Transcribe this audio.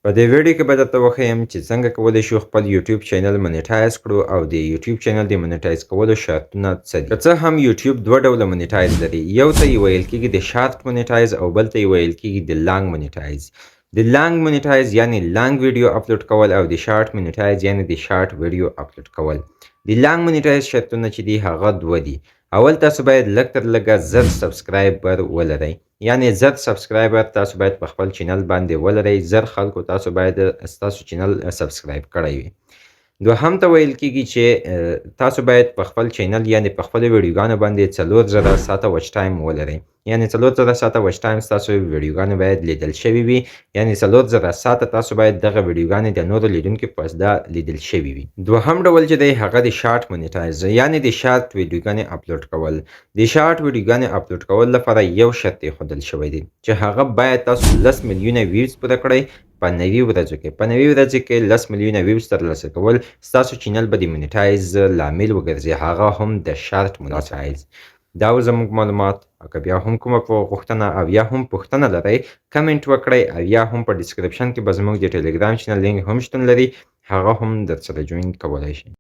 په دې ویډیو کې به درته وښیم چې څنګه کولی شو خپل یوټیوب چینل منیټایز کړو او د یوټیوب چینل د منیټایز کولو شرطونه څه دي. که څه هم یوټیوب دوه ډوله منیټایز لري، یو ته یې ویل کېږي د شارټ منیټایز او بل ته یې ویل کېږي د لانګ منیټایز. د لانګ منیټایز یعنی لانګ ویډیو اپلوډ کول او د شارټ منیټایز یعنی د شارټ ویډیو اپلوډ کول. د لانګ منیټایز شرطونه چې دي هغه دوه دي. اول تاسو باید لږ تر لږه 1000 سبسکرایبر ولرئ، یعنی 1000 سبسکرایبر تاسو باید په خپل چینل باندې ولرئ. 1000 خلکو تاسو باید ستاسو چینل سبسکرایب کړی وي. دوهم ته ویل کېږي چې تاسو باید په خپل چینل یعنی په خپلو ویډیوګانو باندې 4000 ساعته وچ ټایم ولرئ، یعنی 4000 ساعته وچ ټایم ستاسو ویډیوګانې باید لیدل شوي وي، یعنی 4000 ساعته تاسو باید دغه ویډیوګانې د نورو لیدونکو په واسطه لیدل شوي وي. دوهم ډول چې دی هغه د شارټ منیټایز یعنی د شارټ ویډیوګانې اپلوډ کول. د شارټ ویډیوګانې اپلوډ کول لپاره یو شرط ایښودل شوی دی چې هغه باید تاسو 10 میلیونه ویوز پوره کړئ په 90 ورځو کې. په 90 ورځو کې 10 میلیونه ویوز ترلاسه کول ستاسو چینل به د منیټایز لامل وګرځي، هغه هم د شارټ منیټایز. دا و زموږ معلومات. که بیا هم کومه غوښتنه او یا هم پوښتنه لرئ کمنټ وکړئ او یا هم په ډسکرپشن کې به زموږ د ټلګرام چینل لینک هم شتون لري، هغه هم درسره جوین کولی شئ.